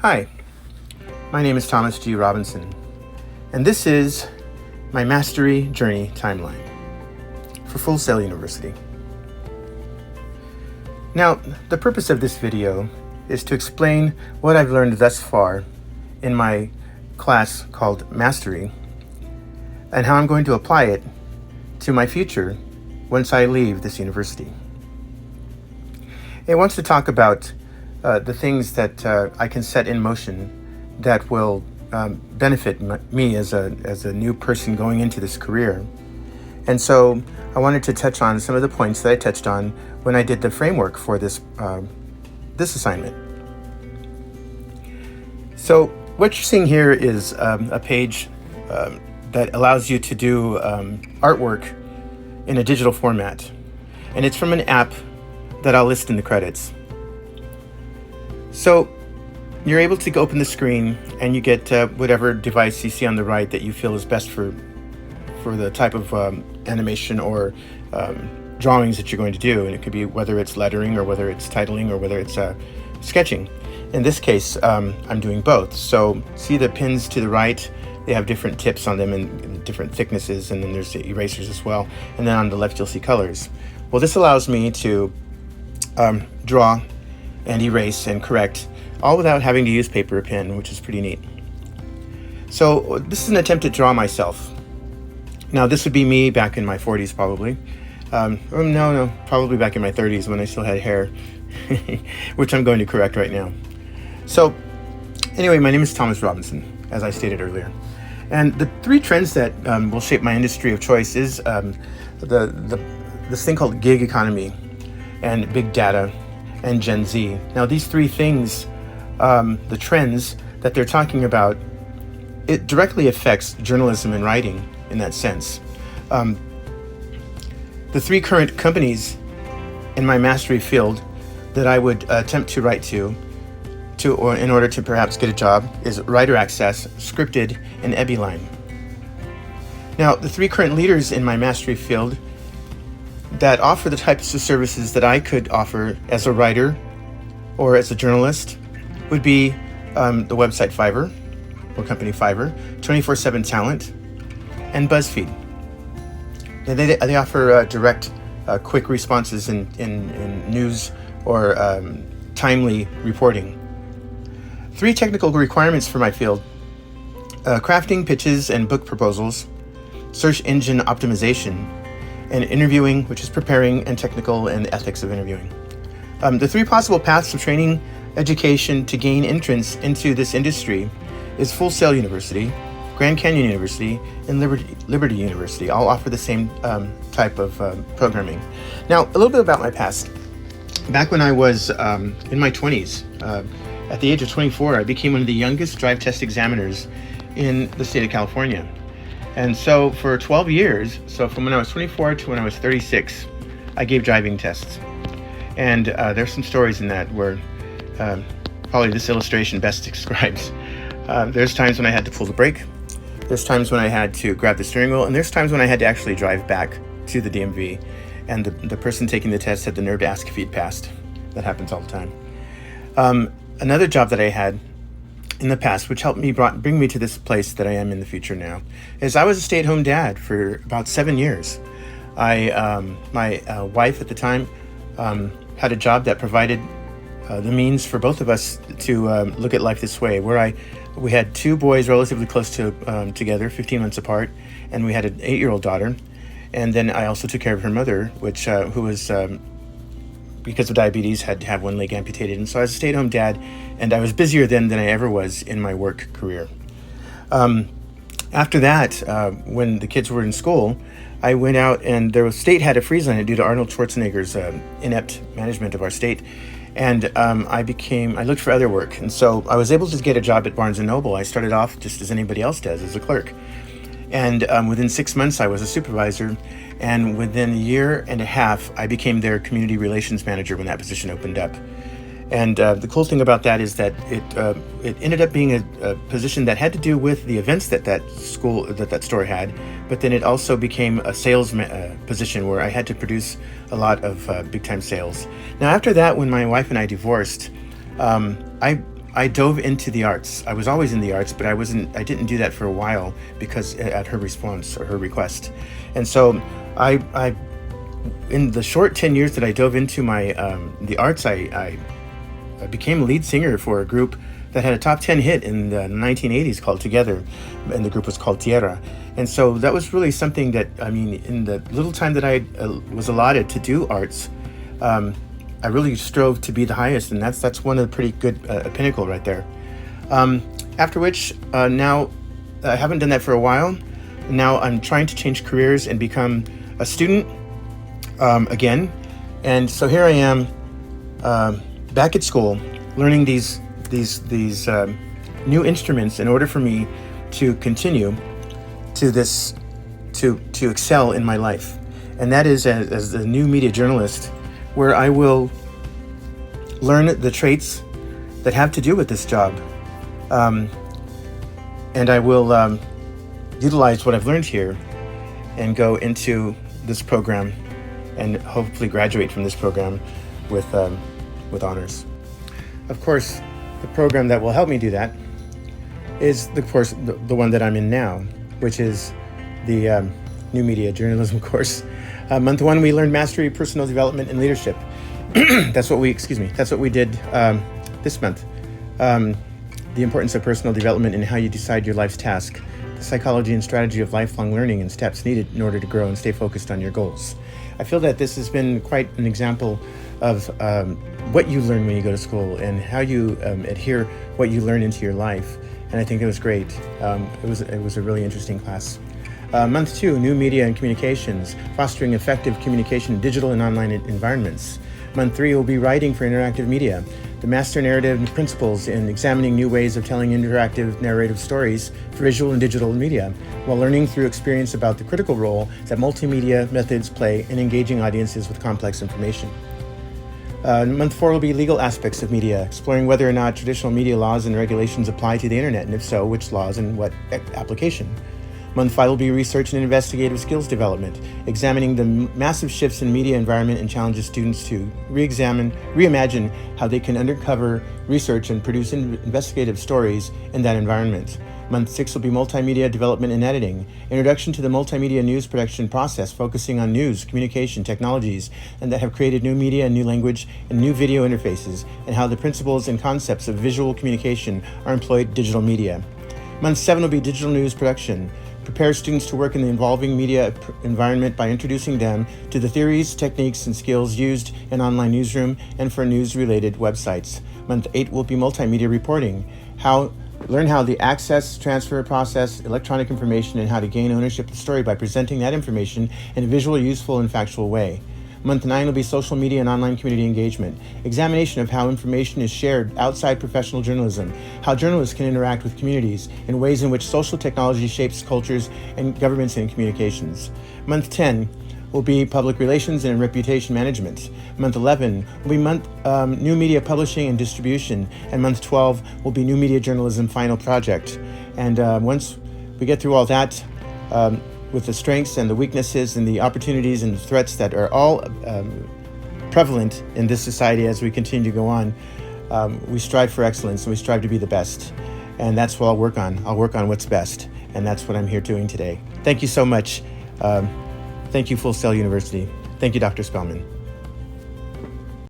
Hi, my name is Thomas G. Robinson, and this is my Mastery Journey Timeline for Full Sail University. Now, the purpose of this video is to explain what I've learned thus far in my class called Mastery and how I'm going to apply it to my future once I leave this university. It wants to talk about the things that I can set in motion that will benefit me as a new person going into this career. And so I wanted to touch on some of the points that I touched on when I did the framework for this assignment. So what you're seeing here is a page that allows you to do artwork in a digital format. And it's from an app that I'll list in the credits. So you're able to open the screen and you get whatever device you see on the right that you feel is best for the type of animation or drawings that you're going to do. And it could be whether it's lettering or whether it's titling or whether it's sketching. In this case, I'm doing both. So see the pins to the right, they have different tips on them and different thicknesses, and then there's the erasers as well. And then on the left, you'll see colors. Well, this allows me to draw and erase and correct, all without having to use paper or pen, which is pretty neat. So this is an attempt to draw myself. Now this would be me back in my 40s probably. Probably back in my 30s when I still had hair, which I'm going to correct right now. So anyway, my name is Thomas Robinson, as I stated earlier. And the three trends that will shape my industry of choice is this thing called gig economy and big data and Gen Z. Now these three things, the trends that they're talking about, it directly affects journalism and writing in that sense. The three current companies in my mastery field that I would attempt to write to or in order to perhaps get a job is Writer Access, Scripted, and Ebyline. Now the three current leaders in my mastery field that offer the types of services that I could offer as a writer or as a journalist would be the website Fiverr, or company Fiverr, 24/7 Talent, and BuzzFeed. They offer direct, quick responses in news or timely reporting. Three technical requirements for my field: crafting pitches and book proposals, search engine optimization, and interviewing, which is preparing, and technical and ethics of interviewing. The three possible paths of training education to gain entrance into this industry is Full Sail University, Grand Canyon University, and Liberty University. All offer the same type of programming. Now, a little bit about my past. Back when I was in my 20s, at the age of 24, I became one of the youngest drive test examiners in the state of California. And so for 12 years, so from when I was 24 to when I was 36, I gave driving tests. And there's some stories in that where probably this illustration best describes. There's times when I had to pull the brake, there's times when I had to grab the steering wheel, and there's times when I had to actually drive back to the DMV. And the person taking the test had the nerve to ask if he'd passed. That happens all the time. Another job that I had in the past, which helped me bring me to this place that I am in the future now, is I was a stay-at-home dad for about 7 years. My wife at the time had a job that provided the means for both of us to look at life this way, where we had two boys relatively close to together, 15 months apart, and we had an 8-year-old daughter. And then I also took care of her mother, who was because of diabetes, had to have one leg amputated. And so I was a stay-at-home dad, and I was busier then than I ever was in my work career. After that, when the kids were in school, I went out, and the state had a freeze on it due to Arnold Schwarzenegger's inept management of our state. And I looked for other work. And so I was able to get a job at Barnes & Noble. I started off just as anybody else does, as a clerk. And within 6 months, I was a supervisor. And within a year and a half, I became their community relations manager when that position opened up. And the cool thing about that is that it ended up being a position that had to do with the events that store had, but then it also became a sales position where I had to produce a lot of big time sales. Now after that, when my wife and I divorced, I I dove into the arts. I was always in the arts, but I didn't do that for a while because at her response or her request. And so I in the short 10 years that I dove into the arts, I became lead singer for a group that had a top 10 hit in the 1980s called Together, and the group was called Tierra. And so that was really something that, in the little time that I was allotted to do arts, I really strove to be the highest, and that's one of the pretty good pinnacle right there. After which, now I haven't done that for a while. Now I'm trying to change careers and become a student again. And so here I am back at school, learning these new instruments in order for me to continue to excel in my life. And that is as a new media journalist, where I will learn the traits that have to do with this job. And I will utilize what I've learned here and go into this program and hopefully graduate from this program with honors. Of course, the program that will help me do that is, of course, the one that I'm in now, which is the new media journalism course. Month 1, we learned mastery, personal development, and leadership. That's what we did this month. The importance of personal development and how you decide your life's task, the psychology and strategy of lifelong learning and steps needed in order to grow and stay focused on your goals. I feel that this has been quite an example of what you learn when you go to school and how you adhere what you learn into your life. And I think it was great. It was a really interesting class. Month 2, new media and communications, fostering effective communication in digital and online environments. Month 3 will be writing for interactive media, the master narrative principles in examining new ways of telling interactive narrative stories for visual and digital media, while learning through experience about the critical role that multimedia methods play in engaging audiences with complex information. Month 4 will be legal aspects of media, exploring whether or not traditional media laws and regulations apply to the internet, and if so, which laws and what application. Month 5 will be research and investigative skills development, examining the massive shifts in media environment and challenges students to reimagine how they can uncover research and produce investigative stories in that environment. Month 6 will be multimedia development and editing, introduction to the multimedia news production process, focusing on news, communication, technologies, and that have created new media and new language and new video interfaces, and how the principles and concepts of visual communication are employed in digital media. Month 7 will be digital news production. Prepare students to work in the evolving media environment by introducing them to the theories, techniques, and skills used in online newsroom and for news-related websites. Month 8 will be multimedia reporting. Learn how the access, transfer, process electronic information, and how to gain ownership of the story by presenting that information in a visual, useful, and factual way. Month 9 will be social media and online community engagement, examination of how information is shared outside professional journalism, how journalists can interact with communities, and ways in which social technology shapes cultures and governments and communications. Month 10 will be public relations and reputation management. Month 11 will be new media publishing and distribution, and month 12 will be new media journalism final project. And once we get through all that, with the strengths and the weaknesses and the opportunities and the threats that are all prevalent in this society as we continue to go on, we strive for excellence and we strive to be the best. And that's what I'll work on. I'll work on what's best. And that's what I'm here doing today. Thank you so much. Thank you, Full Sail University. Thank you, Dr. Spellman.